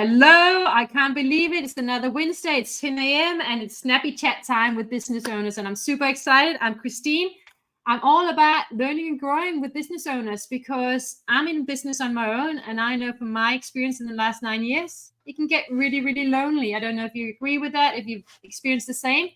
Hello, I can't believe it. It's another Wednesday. It's 10 a.m. and it's Snappy Chat time with business owners. And I'm super excited. I'm Christine. I'm all about learning and growing with business owners because I'm in business on my own. And I know from my experience in the last 9 years, it can get really, really lonely. I don't know if you agree with that, if you've experienced the same.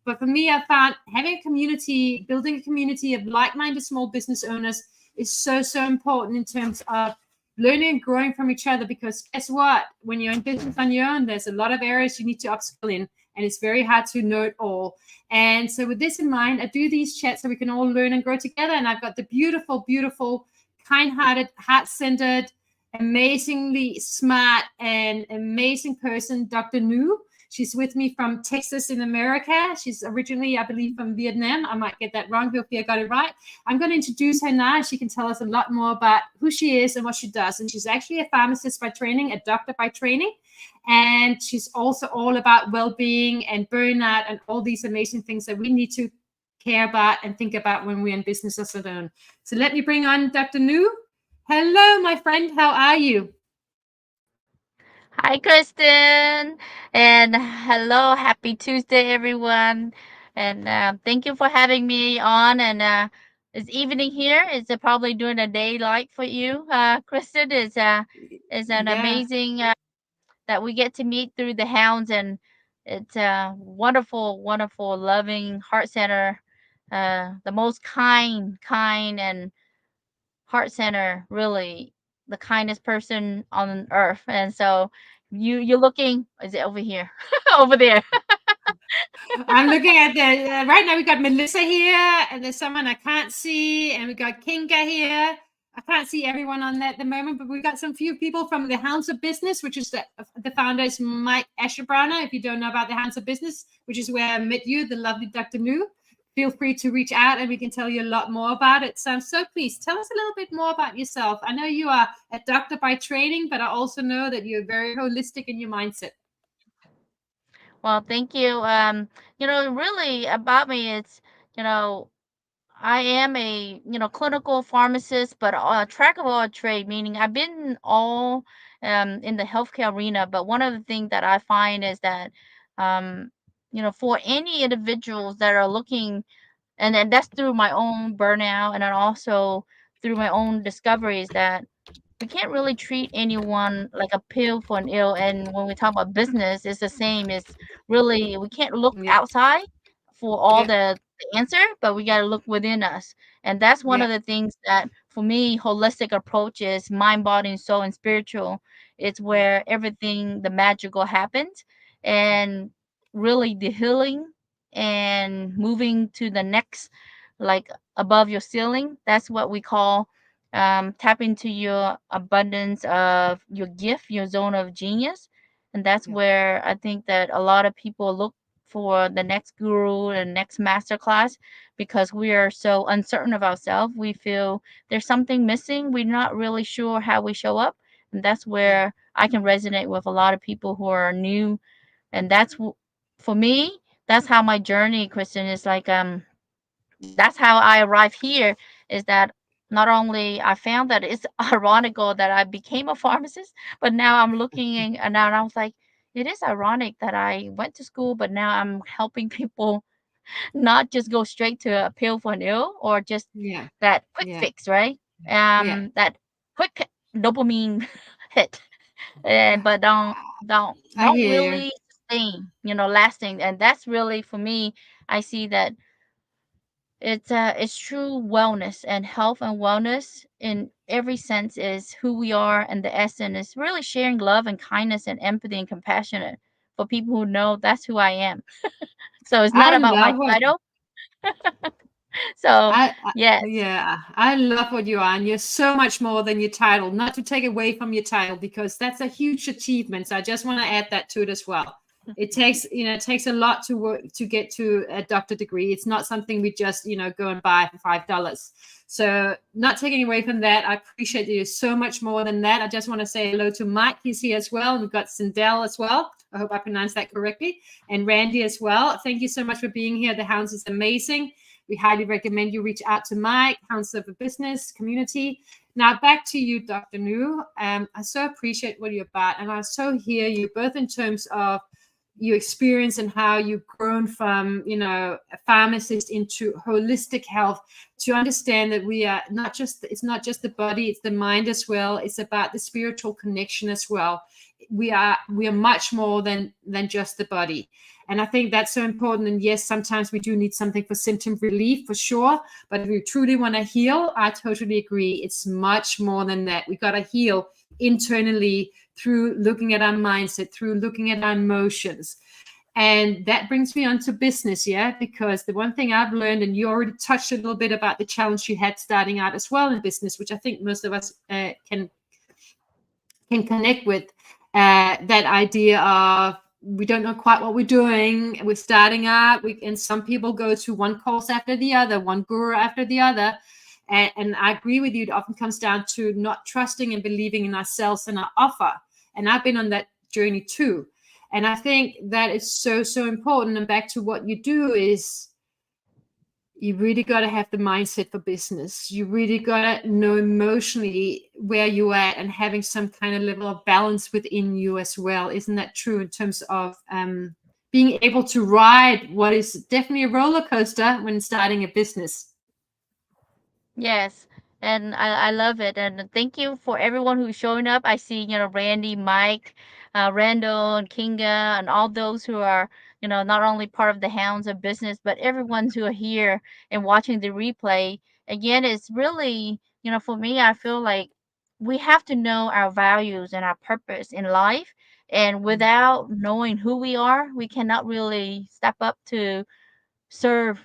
But for me, I found having a community, building a community of like-minded small business owners is so, so important in terms of learning and growing from each other, because guess what? When you're in business on your own, there's a lot of areas you need to upskill in, and it's very hard to know it all. And so with this in mind, I do these chats so we can all learn and grow together. And I've got the beautiful, beautiful, kind-hearted, heart-centered, amazingly smart and amazing person, Dr. Nhu. She's with me from Texas in America. She's originally, I believe, from Vietnam. I might get that wrong. Hopefully I got it right. I'm going to introduce her now. She can tell us a lot more about who she is and what she does. And she's actually a pharmacist by training, a doctor by training. And she's also all about well-being and burnout and all these amazing things that we need to care about and think about when we're in business as alone. So let me bring on Dr. Nhu. Hello, my friend. How are you? Hi, Kristen, and hello, happy Tuesday, everyone. And thank you for having me on. And it's evening here. It's probably during a daylight for you, Kristen. Is an Yeah. amazing that we get to meet through the hounds, and it's a wonderful, wonderful, loving heart center, the most kind, and heart center, really the kindest person on earth. And so you're looking, is it over here? Over there. I'm looking at the right now. We got Melissa here, and there's someone I can't see, and we got Kinga here. I can't see everyone on that at the moment, but we got some few people from the Hounds of Business, which is the founder is Mike Asherbrowner. If you don't know about the Hounds of Business, which is where I met you, the lovely Dr. Nhu, feel free to reach out and we can tell you a lot more about it. So please tell us a little bit more about yourself. I know you are a doctor by training, but I also know that you're very holistic in your mindset. Well, thank you. Really about me, it's, you know, I am a, clinical pharmacist, but a track of all trade, meaning I've been all in the healthcare arena. But one of the things that I find is that, um, for any individuals that are looking, and then that's through my own burnout, and then also through my own discoveries, that we can't really treat anyone like a pill for an ill. And when we talk about business, it's the same. It's really, we can't look Yeah, outside for all yeah, the answer, but we got to look within us. And that's one yeah, of the things that for me, holistic approach is mind, body, and soul and spiritual. It's yeah, where everything, the magical happens, and really the healing and moving to the next, like above your ceiling. That's what we call tap into your abundance of your gift, your zone of genius. And that's yeah, where I think that a lot of people look for the next guru and next master class, because we are so uncertain of ourselves. We feel there's something missing. We're not really sure how we show up. And that's yeah. where I can resonate with a lot of people who are new. And for me, that's how my journey, Kristen, is like, that's how I arrived here, is that not only I found that it's ironical that I became a pharmacist, but now I'm looking and now I was like, it is ironic that I went to school, but now I'm helping people not just go straight to a pill for an ill, or just Yeah, that quick yeah, fix, right? yeah. That quick dopamine hit, and but I don't hear you. really sustain, lasting. And that's really for me. I see that it's true wellness, and health and wellness in every sense is who we are, and the essence is really sharing love and kindness and empathy and compassionate for people who know that's who I am. So it's not I about my love what title. So I yes. yeah, I love what you are, and you're so much more than your title. Not to take away from your title, because that's a huge achievement. So I just want to add that to it as well. It takes, it takes a lot to work to get to a doctor degree. It's not something we just, go and buy for $5. So not taking away from that, I appreciate you so much more than that. I just want to say hello to Mike. He's here as well. We've got Sindel as well. I hope I pronounced that correctly. And Randy as well. Thank you so much for being here. The Hounds is amazing. We highly recommend you reach out to Mike, Hounds of a Business community. Now back to you, Dr. Nhu. I so appreciate what you're about, and I so hear you both in terms of your experience and how you've grown from, a pharmacist into holistic health, to understand that we are not just, it's not just the body, it's the mind as well. It's about the spiritual connection as well. We are much more than just the body. And I think that's so important. And yes, sometimes we do need something for symptom relief for sure. But if you truly want to heal, I totally agree. It's much more than that. We got to heal internally through looking at our mindset, through looking at our emotions. And that brings me on to business, yeah, because the one thing I've learned, and you already touched a little bit about the challenge you had starting out as well in business, which I think most of us can connect with, that idea of we don't know quite what we're doing. We're starting out, and some people go to one course after the other, one guru after the other. And I agree with you. It often comes down to not trusting and believing in ourselves and our offer. And I've been on that journey too. And I think that is so, so important. And back to what you do is, you really got to have the mindset for business. You really got to know emotionally where you're at and having some kind of level of balance within you as well. Isn't that true in terms of being able to ride what is definitely a roller coaster when starting a business? Yes, and I love it. And thank you for everyone who's showing up. I see, Randy, Mike, Randall, and Kinga, and all those who are, not only part of the Hounds of Business, but everyone who are here and watching the replay. Again, it's really, for me, I feel like we have to know our values and our purpose in life. And without knowing who we are, we cannot really step up to serve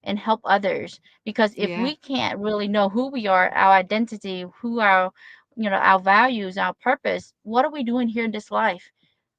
and help others, because if Yeah. we can't really know who we are, our identity, who our our values, our purpose, what are we doing here in this life?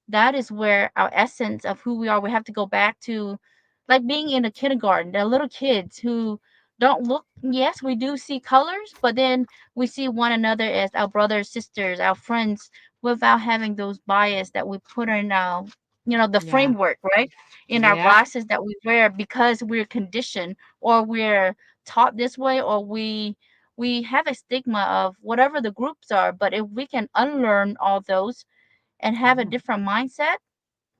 That is where our essence of who we are, we have to go back to, like being in a kindergarten. There are little kids who don't look, yes, we do see colors, but then we see one another as our brothers, sisters, our friends, without having those bias that we put in our, the Yeah. framework, right? In our Yeah. glasses that we wear because we're conditioned, or we're taught this way, or we have a stigma of whatever the groups are. But if we can unlearn all those and have a Mhm. different mindset,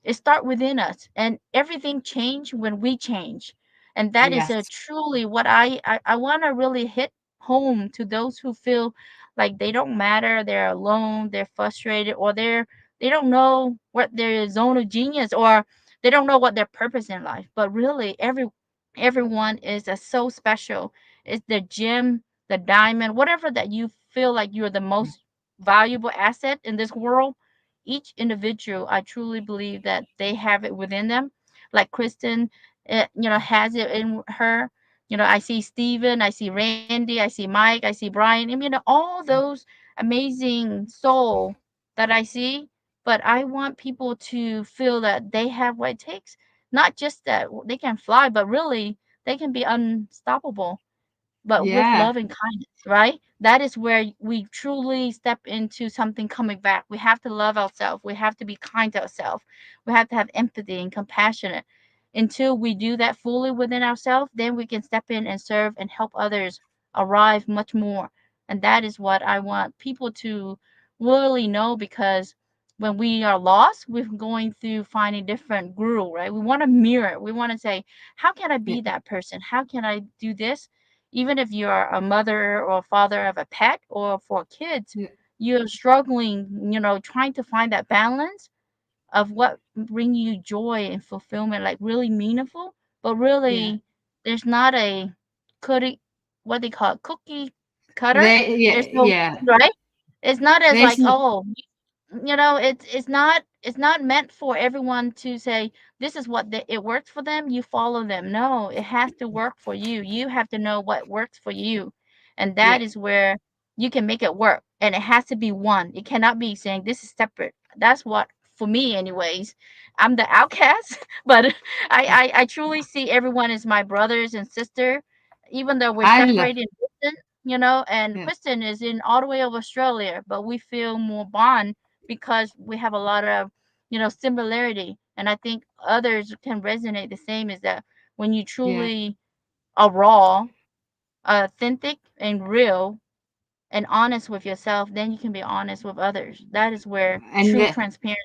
it start within us, and everything change when we change. And that is a Yes. truly what I want to really hit home to those who feel like they don't matter, they're alone, they're frustrated, or they don't know what their zone of genius, or they don't know what their purpose in life. But really, everyone is so special. It's the gem, the diamond, whatever that you feel like you're the most valuable asset in this world. Each individual, I truly believe that they have it within them. Like Kristen, has it in her. I see Steven, I see Randy, I see Mike, I see Brian. I mean, all those amazing soul that I see. But I want people to feel that they have what it takes. Not just that they can fly, but really they can be unstoppable, but with Yeah. love and kindness, right? That is where we truly step into something coming back. We have to love ourselves. We have to be kind to ourselves. We have to have empathy and compassionate. Until we do that fully within ourselves, then we can step in and serve and help others arrive much more. And that is what I want people to really know, because when we are lost, we're going through finding different guru, right? We want to mirror. We want to say, how can I Yeah. be that person? How can I do this? Even if you are a mother or father of a pet, or for kids, Yeah. you're struggling, trying to find that balance of what bring you joy and fulfillment, like really meaningful. But Yeah. really, there's not a cookie, what they call it, cookie cutter. Yeah. There's no, Yeah. right. It's not as There's like, oh, it's not meant for everyone to say this is what it works for them, you follow them. No, it has to work for you. You have to know what works for you, and that yeah. is where you can make it work. And it has to be one. It cannot be saying this is separate. That's what, for me anyways, I'm the outcast. But I truly see everyone as my brothers and sister, even though we're I love. separated in distance. And Yeah. Kristen is in all the way of Australia, but we feel more bond because we have a lot of, similarity. And I think others can resonate the same, is that when you Yeah. truly are raw, authentic, and real, and honest with yourself, then you can be honest with others. That is where And true that, transparency.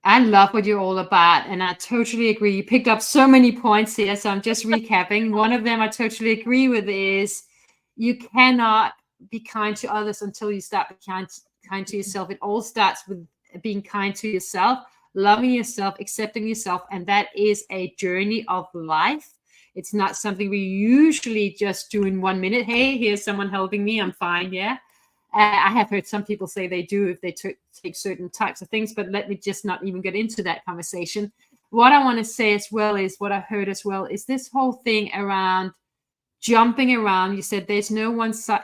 I love what you're all about, and I totally agree. You picked up so many points here, so I'm just recapping. One of them I totally agree with is you cannot be kind to others until you start being kind to yourself. It all starts with being kind to yourself, loving yourself, accepting yourself, and that is a journey of life. It's not something we usually just do in 1 minute. Hey, here's someone helping me. I'm fine. Yeah. I have heard some people say they do if they take certain types of things, but let me just not even get into that conversation. What I want to say as well is what I heard as well is this whole thing around jumping around. You said there's no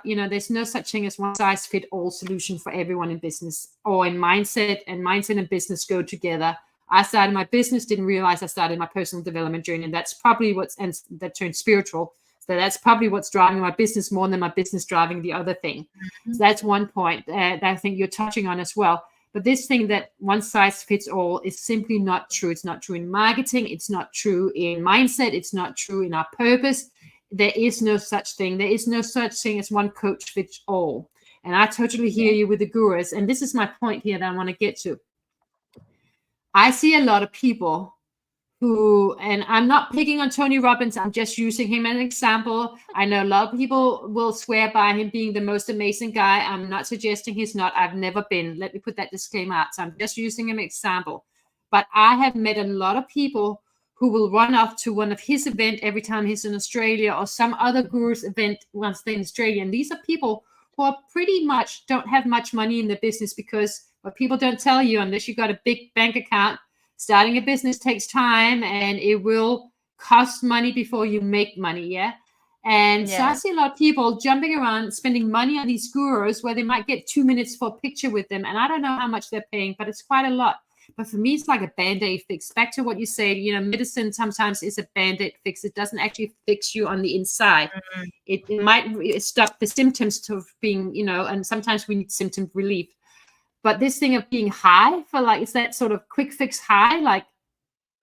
there's no such thing as one size fit all solution for everyone in business or in mindset, and mindset and business go together. I started my business, didn't realize I started my personal development journey, and that's probably and that turned spiritual. So that's probably what's driving my business more than my business driving the other thing. Mm-hmm. So that's one point that I think you're touching on as well. But this thing that one size fits all is simply not true. It's not true in marketing. It's not true in mindset. It's not true in our purpose. There is no such thing. There is no such thing as one coach fits all. And I totally hear you with the gurus. And this is my point here that I want to get to. I see a lot of people who, and I'm not picking on Tony Robbins, I'm just using him as an example. I know a lot of people will swear by him being the most amazing guy. I'm not suggesting he's not. I've never been. Let me put that disclaimer out. So I'm just using him as an example. But I have met a lot of people who will run off to one of his events every time he's in Australia or some other guru's event once they're in Australia. And these are people who are pretty much don't have much money in the business, because what people don't tell you, unless you've got a big bank account, starting a business takes time and it will cost money before you make money. Yeah. And so I see a lot of people jumping around, spending money on these gurus where they might get 2 minutes for a picture with them. And I don't know how much they're paying, but it's quite a lot. But for me, it's like a Band-Aid fix. Back to what you said, medicine sometimes is a Band-Aid fix. It doesn't actually fix you on the inside. Mm-hmm. It might stop the symptoms to being, and sometimes we need symptom relief. But this thing of being high for it's that sort of quick fix high, like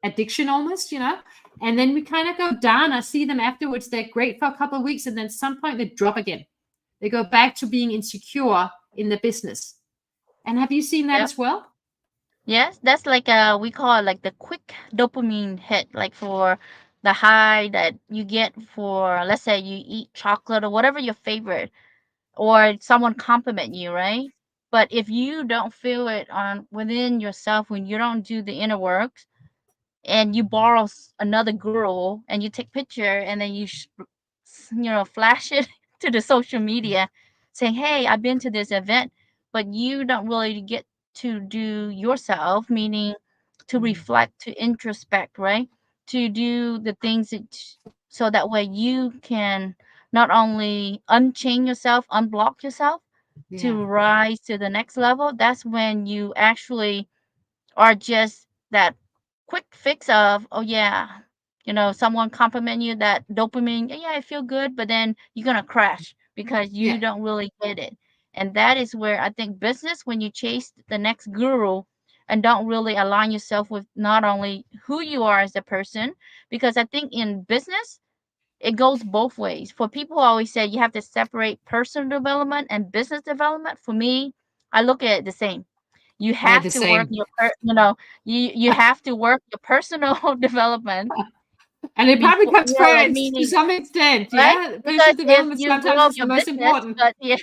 addiction almost, and then we kind of go down. I see them afterwards. They're great for a couple of weeks. And then at some point they drop again. They go back to being insecure in the business. And have you seen that as well? Yes, that's like we call it like the quick dopamine hit, like for the high that you get for, let's say you eat chocolate or whatever your favorite, or someone compliment you, right? But if you don't feel it on within yourself, when you don't do the inner works, and you borrow another girl and you take picture and then you flash it to the social media saying, hey, I've been to this event, but you don't really get to do yourself, meaning to reflect, to introspect, right? To do the things so that way you can not only unchain yourself, unblock yourself to rise to the next level. That's when you actually are just that quick fix of, oh yeah, someone compliment you, that dopamine, yeah, I feel good, but then you're gonna crash because you don't really get it. And that is where I think business, when you chase the next guru and don't really align yourself with not only who you are as a person, because I think in business it goes both ways. For people who always say you have to separate personal development and business development, for me, I look at it the same. You have to work you have to work your personal development. And it probably comes first Meaning, to some extent, right? yeah. Because Personal if development you sometimes grow is the your most business, important. but yes,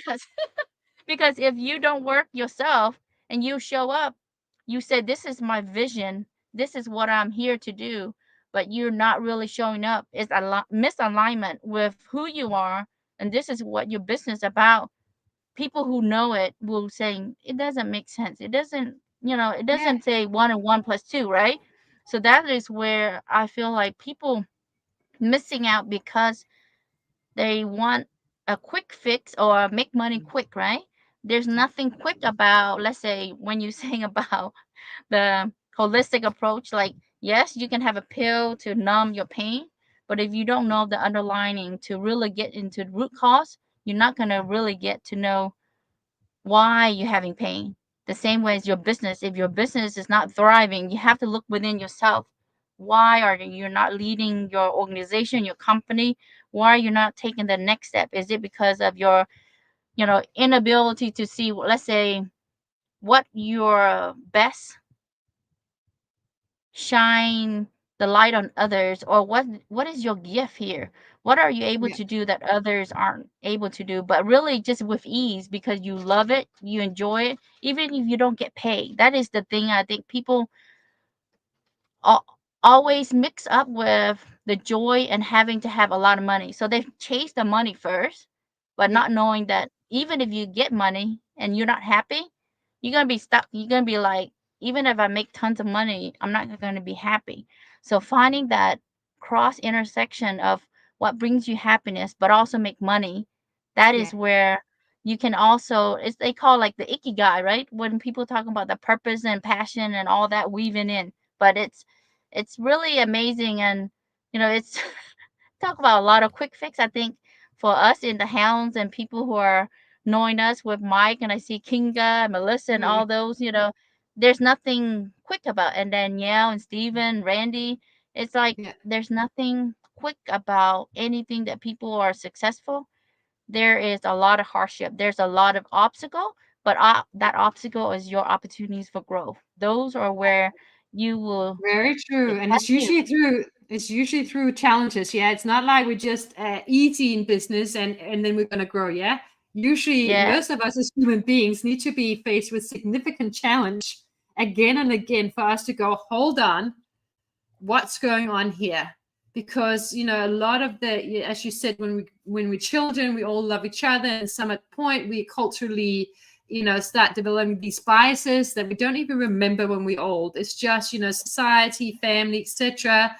because if you don't work yourself and you show up, you say, this is my vision, this is what I'm here to do, but you're not really showing up. It's a misalignment with who you are, and this is what your business about. People who know it will say it doesn't make sense. It doesn't, it doesn't say 1 and 1 plus 2, right? So that is where I feel like people missing out because they want a quick fix or make money quick, right? There's nothing quick about, let's say, when you're saying about the holistic approach, like, yes, you can have a pill to numb your pain, but if you don't know the underlining to really get into the root cause, you're not going to really get to know why you're having pain. The same way as your business. If your business is not thriving, you have to look within yourself. Why are you not leading your organization, your company? Why are you not taking the next step? Is it because of your inability to see, let's say, what your best shine the light on others, or what is your gift here, what are you able Yeah. to do that others aren't able to do, but really just with ease because you love it, you enjoy it, even if you don't get paid. That is the thing I think people al- always mix up with the joy and having to have a lot of money. So they chase the money first, but Yeah. not knowing that even if you get money and you're not happy, you're going to be stuck. You're going to be like, even if I make tons of money, I'm not going to be happy. So finding that cross intersection of what brings you happiness, but also make money, that Yeah. is where you can also, it's they call like the ikigai, right? When people talk about the purpose and passion and all that weaving in, but it's really amazing. And it's talk about a lot of quick fix. I think for us in the hounds and people who are knowing us with Mike, and I see Kinga, Melissa, and Yeah. all those, there's nothing quick about. And Danielle and Steven, Randy, it's like Yeah. there's nothing quick about anything that people are successful. There is a lot of hardship. There's a lot of obstacle, but that obstacle is your opportunities for growth. Those are where you will Very true. And test you. it's usually through challenges. Yeah. It's not like we're just easy in business and then we're gonna grow. Yeah. Usually Yeah, most of us as human beings need to be faced with significant challenge again and again for us to go, hold on, what's going on here? Because a lot of as you said, when we're children, we all love each other, and some at point we culturally start developing these biases that we don't even remember when we're old. It's just society, family, etc.,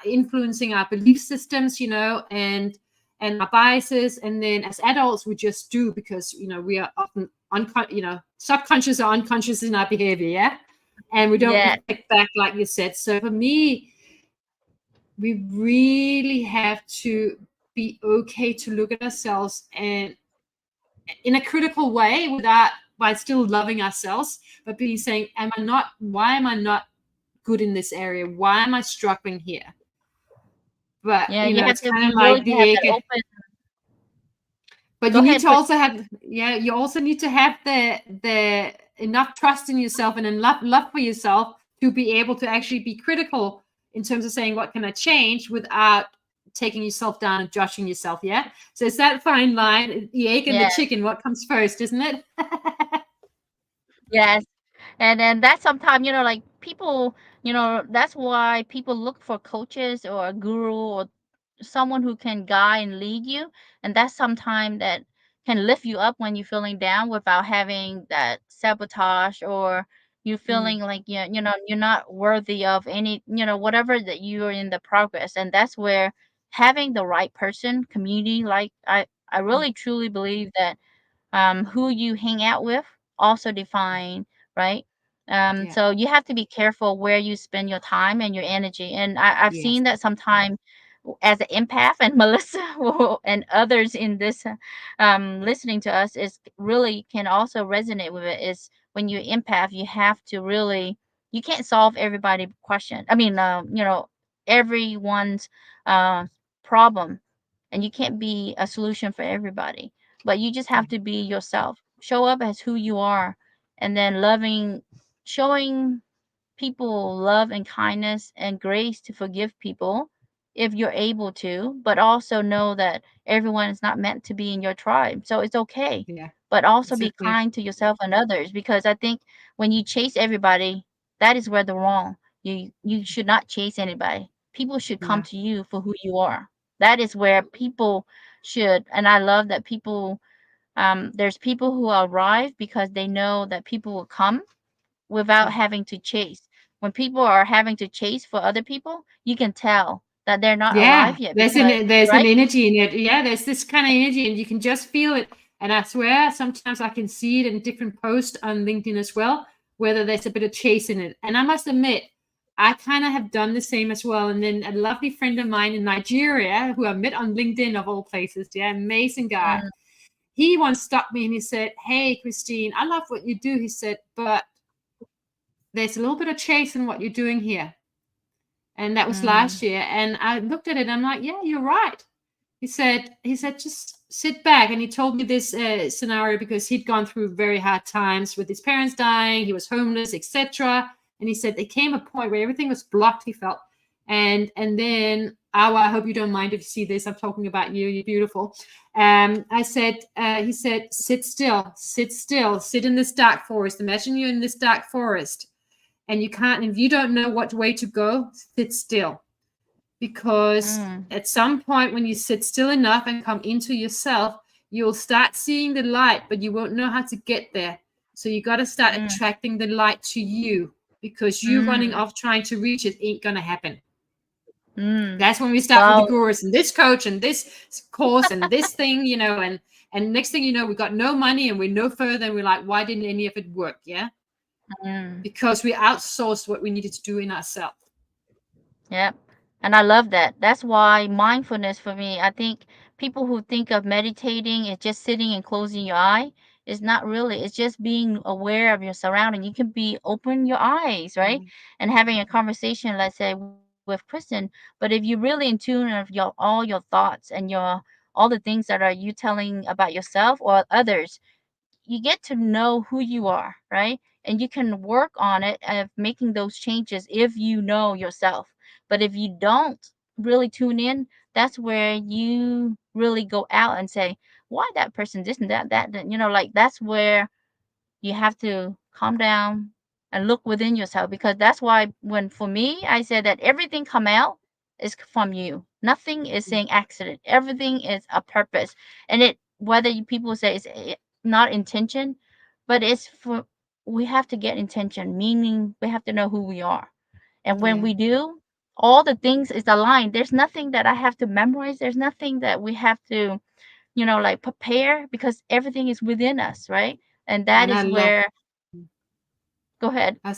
influencing our belief systems, and our biases. And then as adults we just do because we are often subconscious or unconscious in our behavior. Yeah. And we don't yeah, reflect back, like you said. So for me, we really have to be okay to look at ourselves and in a critical way without by still loving ourselves, but being saying, why am I not good in this area? Why am I struggling here? But yeah. You have it's to kind be of willing like to have the that egg. open. But Go you need ahead, to also have, yeah, you also need to have the enough trust in yourself and enough love for yourself to be able to actually be critical in terms of saying, what can I change without taking yourself down and judging yourself. Yeah. So it's that fine line, the egg and the Yeah, chicken, what comes first, isn't it? yes. And then that's sometimes, like people, that's why people look for coaches or a guru or someone who can guide and lead you. And that's sometimes that can lift you up when you're feeling down without having that sabotage, or you Mm, feeling like you're not worthy of any, whatever that you are in the progress. And that's where having the right person, community, like I mm, really truly believe that who you hang out with also define, right? yeah. So you have to be careful where you spend your time and your energy. And I've Yes. seen that sometimes as an empath, and Melissa and others in this listening to us is really can also resonate with it. Is when you empath, you have to really, you can't solve everybody's question. I mean, everyone's uh, problem, and you can't be a solution for everybody, but you just Yeah. have to be yourself. Show up as who you are, and then loving, showing people love and kindness and grace to forgive people if you're able to, but also know that everyone is not meant to be in your tribe. So it's okay. Yeah. But also It's be okay. kind to yourself and others, because I think when you chase everybody, that is where the wrong. You should not chase anybody. People should come Yeah. to you for who you are. That is where people should, and I love that people, there's people who arrive because they know that people will come without Yeah. having to chase. When people are having to chase for other people, you can tell that they're not Yeah, alive yet there's because, an right? energy in it. Yeah, there's this kind of energy, and you can just feel it. And I swear, sometimes I can see it in different posts on LinkedIn as well, whether there's a bit of chase in it. And I must admit, I kind of have done the same as well. And then a lovely friend of mine in Nigeria, who I met on LinkedIn of all places, yeah, amazing guy. Mm, He once stopped me and he said, "Hey, Christine, I love what you do." He said, "But there's a little bit of chase in what you're doing here." And that was last mm, year. And I looked at it and I'm like, yeah, you're right. He said, just sit back. And he told me this scenario because he'd gone through very hard times with his parents dying. He was homeless, etc. And he said there came a point where everything was blocked, he felt. And then, I hope you don't mind if you see this. I'm talking about you. You're beautiful. I said, he said, sit still, sit in this dark forest. Imagine you're in this dark forest and you can't, if you don't know what way to go, sit still. Because at some point when you sit still enough and come into yourself, you'll start seeing the light, but you won't know how to get there. So you got to start attracting the light to you, because you running off trying to reach it ain't going to happen. That's when we start with the gurus and this coach and this course and this thing, you know, and next thing you know, we got no money and we're no further, and we're like, why didn't any of it work? Yeah. Because we outsourced what we needed to do in ourselves. Yep. And I love that. That's why mindfulness for me, I think people who think of meditating is just sitting and closing your eye, is not really. It's just being aware of your surrounding. You can be open your eyes, right? And having a conversation, let's say, with Kristen. But if you're really in tune of all your thoughts and all the things that are you telling about yourself or others, you get to know who you are, right? And you can work on it of making those changes if you know yourself. But if you don't really tune in, that's where you really go out and say, why that person this and that, you know, like that's where you have to calm down and look within yourself, because that's why when for me I said that everything come out is from you. Nothing is saying accident. Everything is a purpose. And it whether people say it's not intention, but it's for we have to get intention, meaning we have to know who we are. And when we do, all the things is aligned. There's nothing that I have to memorize. There's nothing that we have to, like prepare, because everything is within us, right? And that And I is love, where, go ahead. I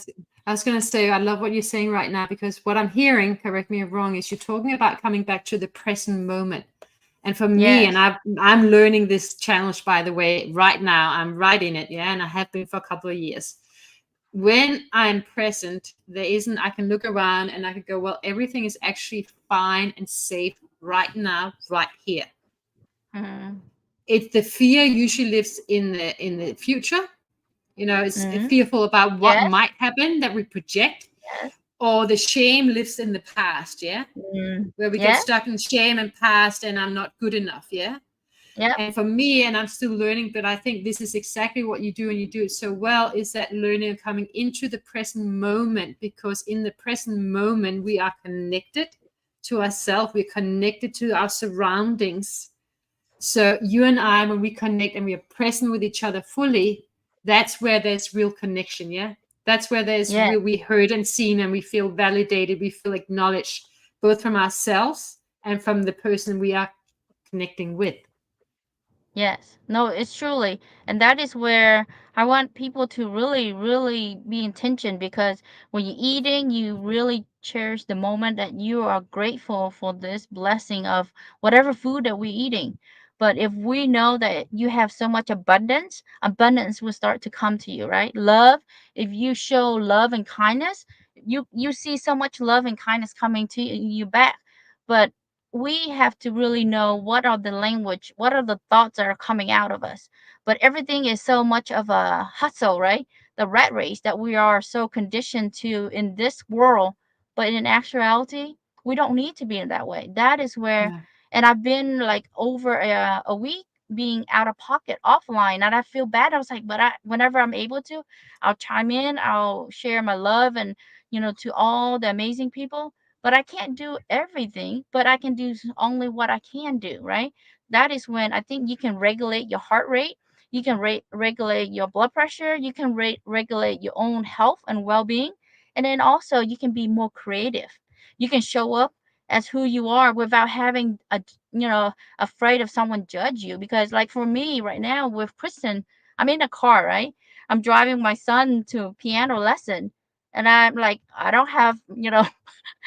was going to say, I love what you're saying right now, because what I'm hearing, correct me if I'm wrong, is you're talking about coming back to the present moment. And for me, and Yes. I'm learning this challenge, by the way, right now. I'm right in it, yeah, and I have been for a couple of years. When I'm present, I can look around and I can go, well, everything is actually fine and safe right now, right here. Mm-hmm. It's the fear usually lives in the future. You know, it's Mm-hmm. fearful about what Yes. might happen that we project, Yes. or the shame lives in the past, yeah, Mm. where we get Yes. stuck in shame and past, and I'm not good enough, yeah. Yep. And for me, and I'm still learning, but I think this is exactly what you do, and you do it so well, is that learning and coming into the present moment, because in the present moment we are connected to ourselves, we're connected to our surroundings. So you and I, when we connect and we are present with each other fully, that's where there's real connection, yeah. That's where there's Yes. real, we heard and seen, and we feel validated, we feel acknowledged, both from ourselves and from the person we are connecting with. Yes. No, it's truly. And that is where I want people to really, really be intention, because when you're eating, you really cherish the moment that you are grateful for this blessing of whatever food that we're eating. But if we know that you have so much abundance, abundance will start to come to you, right? Love, if you show love and kindness, you see so much love and kindness coming to you back. But we have to really know what are the language, what are the thoughts that are coming out of us. But everything is so much of a hustle, right? The rat race that we are so conditioned to in this world. But in actuality, we don't need to be in that way. That is where, Yeah. and I've been like over a week being out of pocket offline, and I feel bad. I was like, but whenever I'm able to, I'll chime in, I'll share my love and, to all the amazing people, but I can't do everything, but I can do only what I can do, right? That is when I think you can regulate your heart rate, you can regulate your blood pressure, you can regulate your own health and well-being, and then also you can be more creative. You can show up as who you are without having afraid of someone judge you. Because like for me right now with Kristen, I'm in a car, right? I'm driving my son to piano lesson, and I'm like, I don't have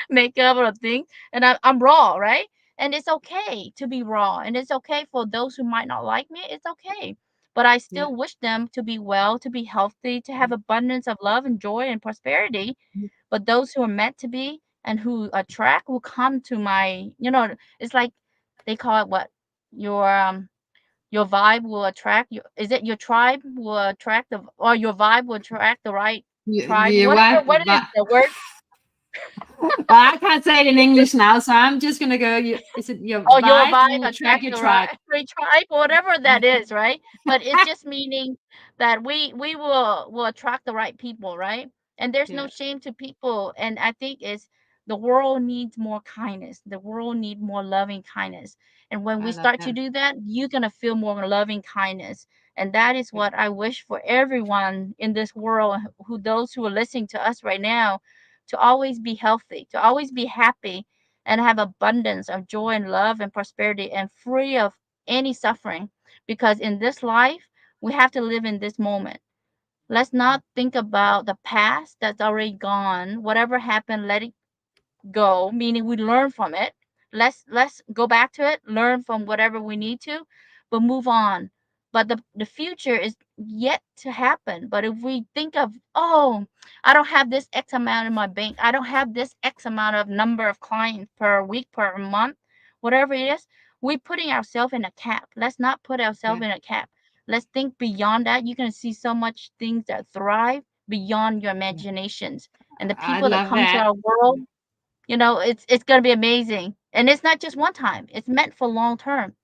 makeup or thing, and I'm raw, right? And it's okay to be raw, and it's okay for those who might not like me. It's okay, but I Yeah. still wish them to be well, to be healthy, to have abundance of love and joy and prosperity. But those who are meant to be and who attract will come to my, it's like they call it what, your your vibe will attract your, is it your tribe will attract the, or your vibe will attract the right tribe? Your wife, What is the word? well, I can't say it in English now, so I'm just gonna go. Is it your Oh, your vibe vibe will attract attract your the tribe? right tribe, whatever that is, right? But it's just meaning that we will attract the right people, right? And there's no Yeah, shame to people. And I think it's the world needs more kindness. The world needs more loving kindness. And when we I love start to that. do that, you're gonna feel more loving kindness. And that is Yeah, what I wish for everyone in this world, who those who are listening to us right now, to always be healthy, to always be happy, and have abundance of joy and love and prosperity, and free of any suffering. Because in this life, we have to live in this moment. Let's not think about the past that's already gone. Whatever happened, let it go, meaning we learn from it. Let's go back to it, learn from whatever we need to, but move on. But the future is yet to happen. But if we think of, oh, I don't have this X amount in my bank, I don't have this X amount of number of clients per week, per month, whatever it is, we're putting ourselves in a cap. Let's not put ourselves yeah. in a cap. Let's think beyond that. You're going to see so much things that thrive beyond your imaginations. And the I people that love come to that. our world, it's gonna be amazing. And it's not just one time. It's meant for long term,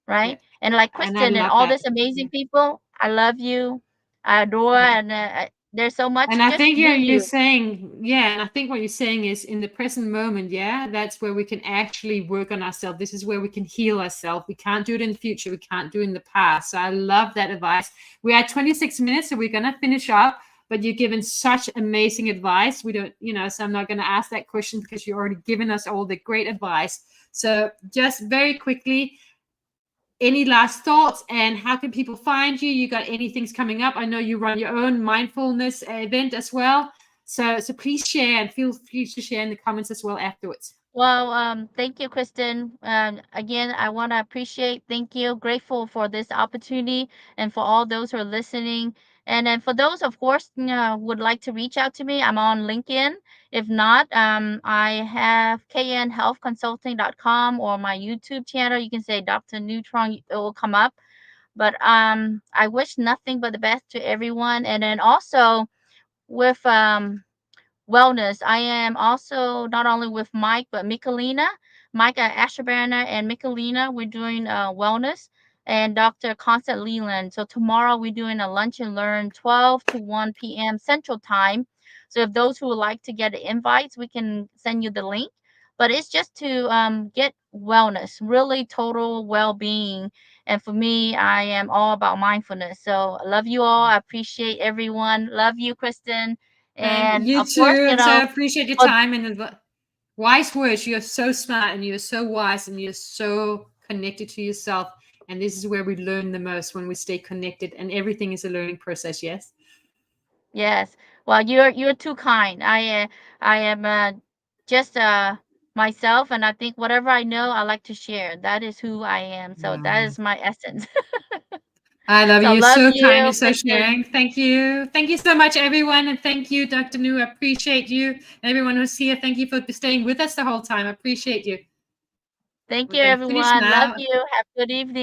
Yeah, right? And like and I Kristen and love all that. these amazing people, I love you. I adore, Yeah. and there's so much. And I Just think be you're you. saying, yeah, and I think what you're saying is in the present moment, yeah, that's where we can actually work on ourselves. This is where we can heal ourselves. We can't do it in the future. We can't do it in the past. So I love that advice. We're at 26 minutes, so we're going to finish up, but you're given such amazing advice. We don't, so I'm not going to ask that question because you've already given us all the great advice. So just very quickly, any last thoughts, and how can people find you? You got any things coming up? I know you run your own mindfulness event as well, so please share, and feel free to share in the comments as well afterwards. Well, thank you, Kristen. Again, I want to appreciate, thank you, grateful for this opportunity, and for all those who are listening. And then for those, of course, would like to reach out to me, I'm on LinkedIn. If not, I have knhealthconsulting.com, or my YouTube channel. You can say Dr. Nhu Truong, it will come up. But I wish nothing but the best to everyone. And then also with wellness. I am also not only with Mike, but Michelina, Mike Asherbanner and Michelina. We're doing wellness, and Dr. Constant Leland. So tomorrow we're doing a lunch and learn 12 to 1 p.m. Central Time. So if those who would like to get invites, we can send you the link. But it's just to get wellness, really total well-being. And for me, I am all about mindfulness. So I love you all. I appreciate everyone. Love you, Kristen. And And you of course, too, and so I appreciate your for time and wise words. You're so smart, and you're so wise, and you're so connected to yourself, and this is where we learn the most, when we stay connected, and everything is a learning process. Yes. yes. Well, you're too kind. I am just myself, and I think whatever I know, I like to share. That is who I am. So that is my essence. I love So you. love So kind you, and so Kristen. sharing. Thank you. Thank you so much, everyone. And thank you, Dr. Nhu. I appreciate you. And everyone who's here, thank you for staying with us the whole time. I appreciate you. Thank We're you, going to finish everyone. Love now. you. Have a good evening.